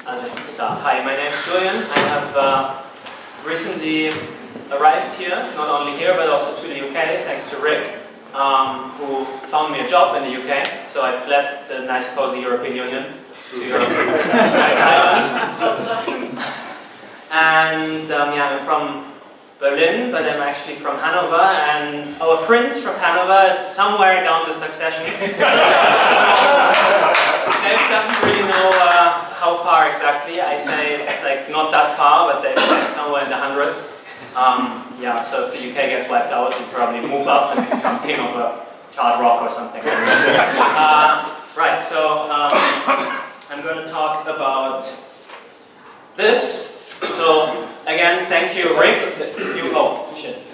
I'll just start. Hi, my name is Julian. I have recently arrived here, not only here but also to the UK, thanks to Rick, who found me a job in the UK. So I fled the nice cozy European Union to Europe, Ireland. And yeah, I'm from Berlin, but I'm actually from Hanover, and our prince from Hanover is somewhere down the succession. Dave doesn't really know how far exactly. I say it's like not that far, but they're like somewhere in the hundreds. Yeah, so if the UK gets wiped out, we'll probably move up and become king of a charred rock or something. Right, so I'm going to talk about this. So again, thank you, Rick. Can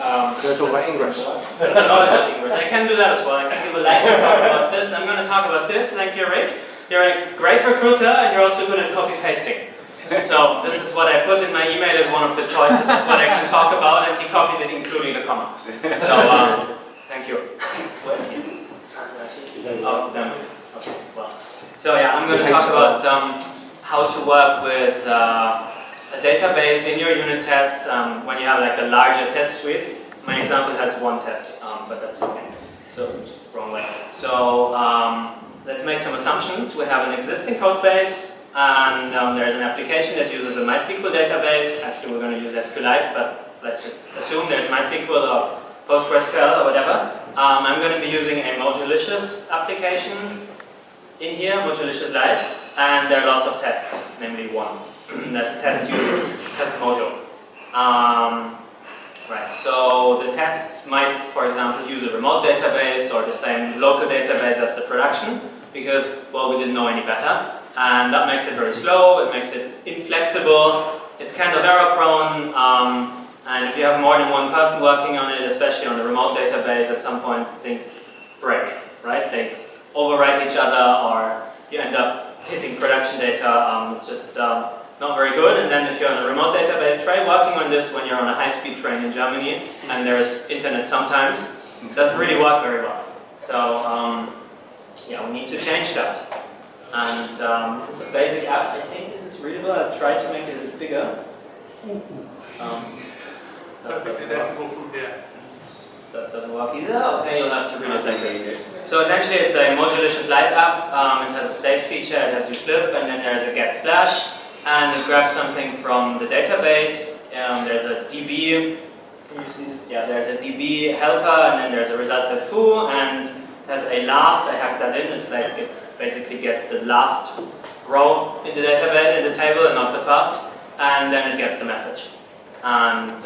I talk about English? Not English. I can do that as well. I can give a lecture about this. I'm going to talk about this. Thank you, Rick. You're a great recruiter, and you're also good at copy pasting. So this is what I put in my email as one of the choices of what I can talk about, and he copied it, including the comma. So thank you. Where is he? Oh, damn it. Okay. Well. So yeah, I'm going to talk about how to work with a database in your unit tests when you have like a larger test suite. My example has one test, but that's okay. So, wrong way. So, let's make some assumptions. We have an existing code base, and there's an application that uses a MySQL database. Actually, we're going to use SQLite, but let's just assume there's MySQL or PostgreSQL or whatever. I'm going to be using a Modulicious application in here, Modulicious Lite, and there are lots of tests, namely one. That test uses test module. Right, so the tests might, for example, use a remote database or the same local database as the production because, well, we didn't know any better. And that makes it very slow, it makes it inflexible, it's kind of error prone, and if you have more than one person working on it, especially on a remote database, at some point things break, right? They overwrite each other or you end up hitting production data. It's just not very good. And then if you're on a remote database, try working on this when you're on a high-speed train in Germany and there's internet sometimes. It doesn't really work very well. So yeah, we need to change that. And this is a basic app. I think this is readable. I'll try to make it a bit bigger. That doesn't work either. Okay, you'll have to read it like this. So essentially it's a Modulicious Lite app. It has a state feature, it has uslib, and then there's a get slash. And it grabs something from the database. There's a DB. Can you see this? Yeah, there's a DB helper, and then there's a results at foo, and there's a last. I hacked that in. It's like it basically gets the last row in the database, in the table, and not the first. And then it gets the message. And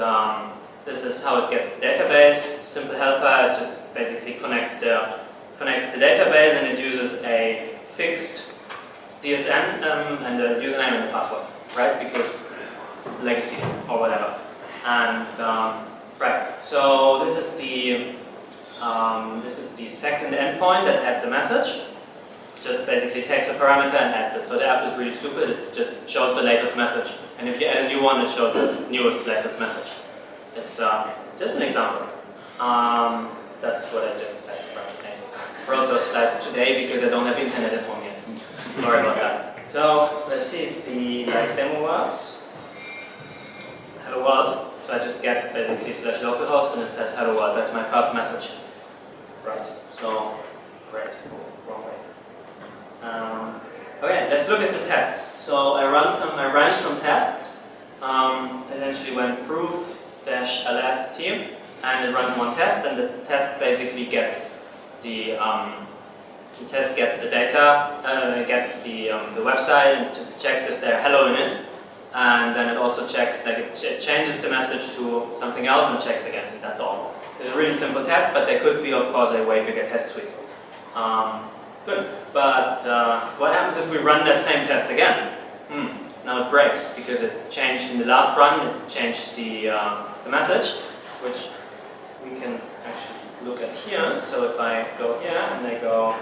this is how it gets the database. Simple helper. It just basically connects the database, and it uses a fixed DSN and the username and the password, right? Because legacy or whatever. And right, so this is the second endpoint that adds a message. Just basically takes a parameter and adds it. So the app is really stupid. It just shows the latest message. And if you add a new one, it shows the newest, latest message. It's just an example. That's what I just said. I wrote those slides today because I don't have internet at home yet. Sorry about that. So let's see if the live demo works. Hello world. So I just get basically /localhost and it says hello world. That's my first message. Right. So great. Wrong way. Okay. Let's look at the tests. So I ran some tests. Essentially went proof-ls team, and it runs one test, and the test basically gets the test gets the data, it gets the website, and just checks if there's hello in it, and then it also checks, like it changes the message to something else and checks again. That's all. It's a really simple test, but there could be, of course, a way bigger test suite. Good, but what happens if we run that same test again? Now it breaks because it changed in the last run. It changed the message, which we can actually look at here. So if I go here and I go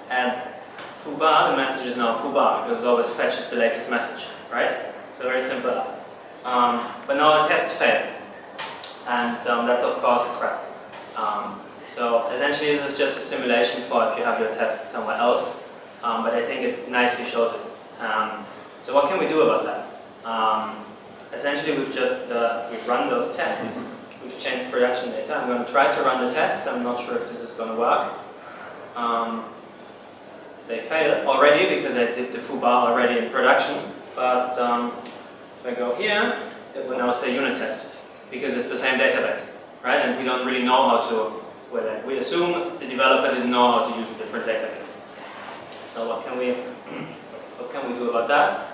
add foobar, the message is now foobar because it always fetches the latest message, right? So very simple. But now the tests fail, and that's of course crap. So essentially this is just a simulation for if you have your tests somewhere else. but I think it nicely shows it. So what can we do about that? Essentially, we've run those tests. We've changed production data. I'm going to try to run the tests. I'm not sure if this is going to work. They failed already because I did the foobar already in production. But if I go here, it will now say unit test because it's the same database, right? And we don't really know how to. We assume the developer didn't know how to use a different database. So what can we do about that?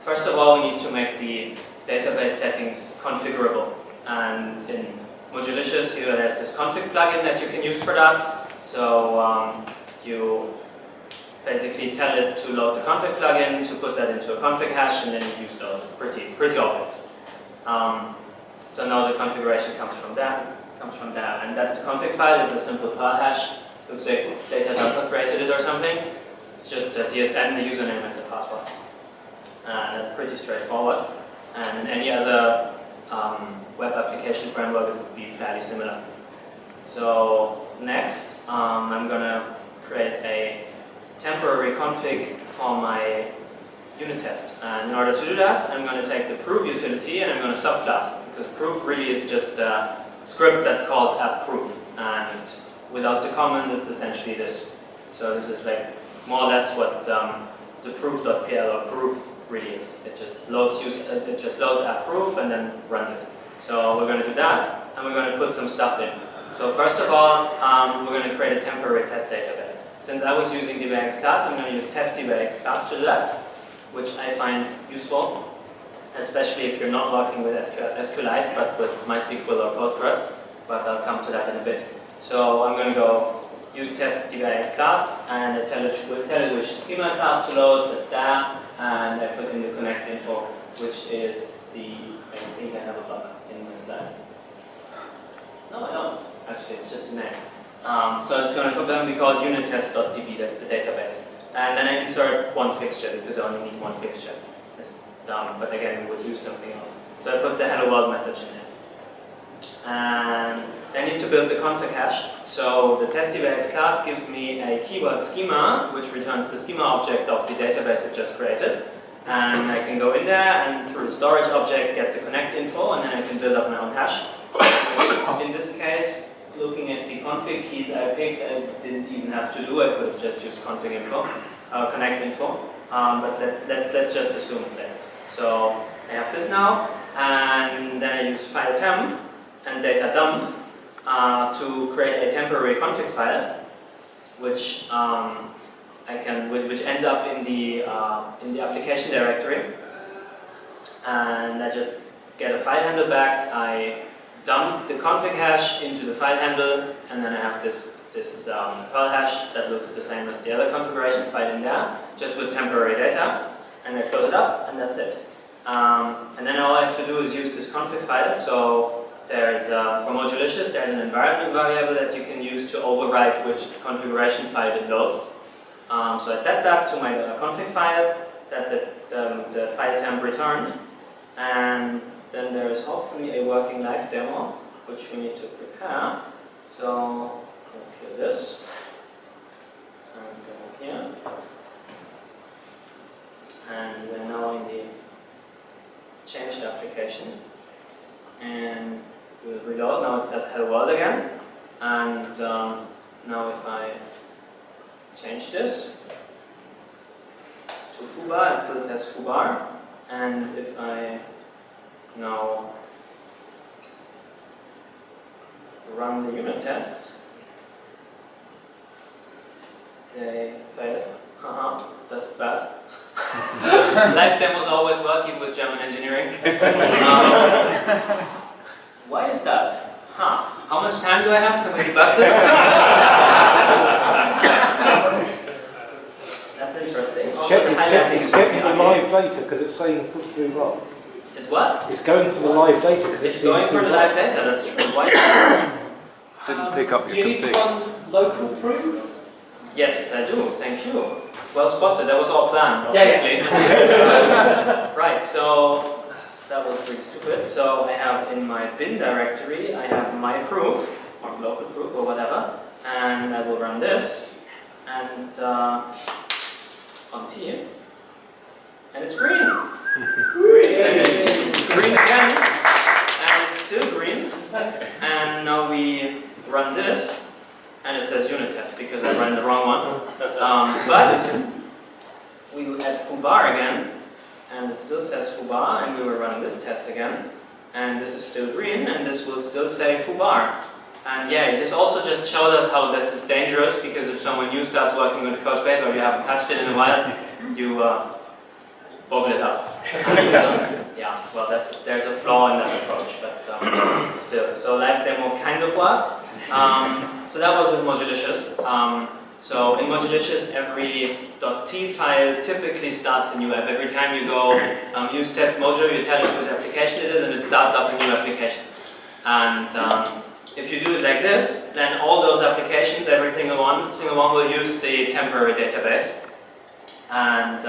First of all, we need to make the database settings configurable. And in Modulicious, there's this config plugin that you can use for that. So you basically tell it to load the config plugin, to put that into a config hash, and then you use those. Pretty obvious. So now the configuration comes from there. And that's the config file. It's a simple Perl hash. Looks like data created it or something. It's just the DSN, the username, and the password. That's pretty straightforward. And in any other web application framework, it would be fairly similar. So next, I'm going to create a temporary config for my unit test. And in order to do that, I'm going to take the proof utility and I'm going to subclass it, because proof really is just a script that calls appproof. And without the comments, it's essentially this. So this is like more or less what the proof.pl or proof really is. It just loads appproof and then runs it. So we're going to do that, and we're going to put some stuff in. So first of all, we're going to create a temporary test database. Since I was using DBX class, I'm going to use test DBX class to do that, which I find useful, especially if you're not working with SQLite, but with MySQL or Postgres. But I'll come to that in a bit. So I'm going to go use test DBX class, and we'll tell it which schema class to load. That's there, and I put in the connect info, which is I think I have a bug in my slides. No, I don't. Actually, it's just a name. So it's going to be called unittest.db, that's the database. And then I insert one fixture, because I only need one fixture. It's dumb, but again, we would use something else. So I put the hello world message in there. And I need to build the config hash. So the test.dbx class gives me a keyword schema, which returns the schema object of the database it just created. And I can go in there and through the storage object get the connect info, and then I can build up my own hash. In this case, looking at the config keys I picked, I didn't even have to do. I could have just used config info, connect info. But let's just assume it's like this. So I have this now, and then I use file temp and data dump to create a temporary config file, which which ends up in the application directory. And I just get a file handle back. I dump the config hash into the file handle, and then I have this Perl hash that looks the same as the other configuration file in there, just with temporary data. And I close it up, and that's it. And then all I have to do is use this config file. So there's, for Modulicious, there's an environment variable that you can use to override which configuration file it loads. So I set that to my config file that the file temp returned. And then there is hopefully a working live demo, which we need to prepare. So I'll kill this. And go here. And we're now in the changed application. And we'll reload. Now it says hello world again. And now if I change this to foobar, it still says foobar. And if I now run the unit tests, they fail. Haha, that's bad. Live demos always work, even with German engineering. Why is that? How much time do I have to debug this? That's interesting. Also, it's getting the live data because it's saying put through wrong. It's what? It's going for the live data. It's going for the live data, that's true. Why? Didn't pick up your Do you need to config. run local proof? Yes, I do. Thank you. Well spotted. That was all planned, Yeah, obviously. Right, so that was pretty stupid. So I have in my bin directory, I have my proof, or local proof, or whatever, and I will run this. and on T, and it's green. Green again, and it's still green. And now we run this, and it says unit test because I ran the wrong one. But we will add foobar again, and it still says foobar, and we will run this test again, and this is still green, and this will still say foobar. And yeah, this also just showed us how this is dangerous, because if someone new starts working with a code base or you haven't touched it in a while, you boggle it up. And, yeah, well, there's a flaw in that approach, but still. So live demo kind of worked. So that was with Modulicious. So in Modulicious, every .t file typically starts a new app. Every time you go use test Mojo, you tell it which application it is, and it starts up a new application. And if you do it like this, then all those applications, every single one will use the temporary database. And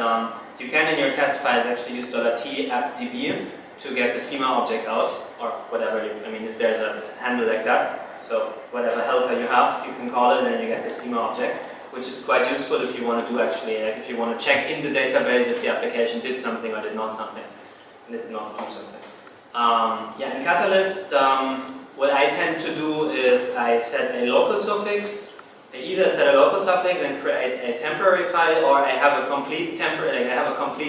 you can in your test files actually use $t appdb to get the schema object out, or whatever. I mean, if there's a handle like that. So whatever helper you have, you can call it, and then you get the schema object, which is quite useful if you want to do actually, like if you want to check in the database if the application did something or did not do something. Yeah, in Catalyst, what I tend to do is I set a local suffix. I either set a local suffix and create a temporary file, or I have a complete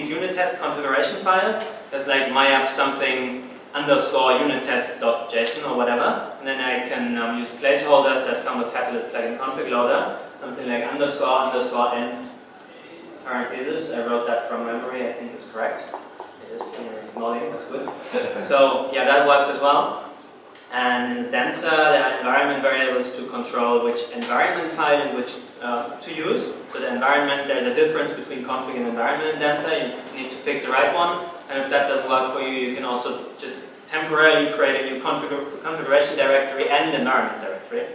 unit test configuration file. That's like my app something _ unit test.json or whatever, and then I can use placeholders that come with Catalyst plugin config loader, something like __env parentheses. I wrote that from memory. I think it's correct. It is. It's nodding. That's good. So yeah, that works as well. And in Dancer, there are environment variables to control which environment file in which to use. So the environment, there's a difference between config and environment in Dancer. You need to pick the right one. And if that doesn't work for you, you can also just temporarily create a new configuration directory and environment directory.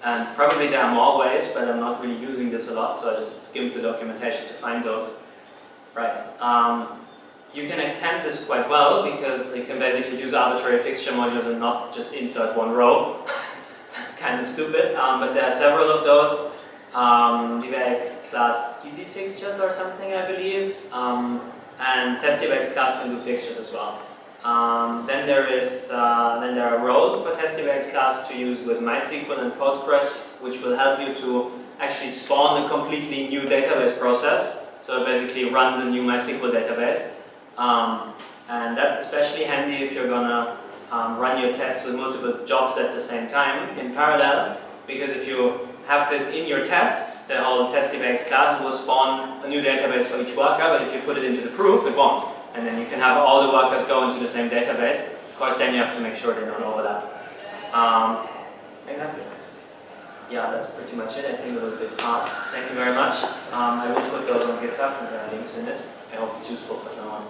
And probably there are more ways, but I'm not really using this a lot, so I just skimmed the documentation to find those. Right. You can extend this quite well, because you can basically use arbitrary fixture modules and not just insert one row. That's kind of stupid, but there are several of those. DBX class easy fixtures or something, I believe. And TestDBX class can do fixtures as well. Then there are roles for TestDBX class to use with MySQL and Postgres, which will help you to actually spawn a completely new database process. So it basically runs a new MySQL database. And that's especially handy if you're gonna run your tests with multiple jobs at the same time in parallel, because if you have this in your tests, the whole TestDBX class will spawn a new database for each worker, but if you put it into the proof, it won't. And then you can have all the workers go into the same database. Of course, then you have to make sure they don't overlap. Yeah, that's pretty much it. I think it was a bit fast. Thank you very much. I will put those on GitHub, and there are links in it. I hope it's useful for someone.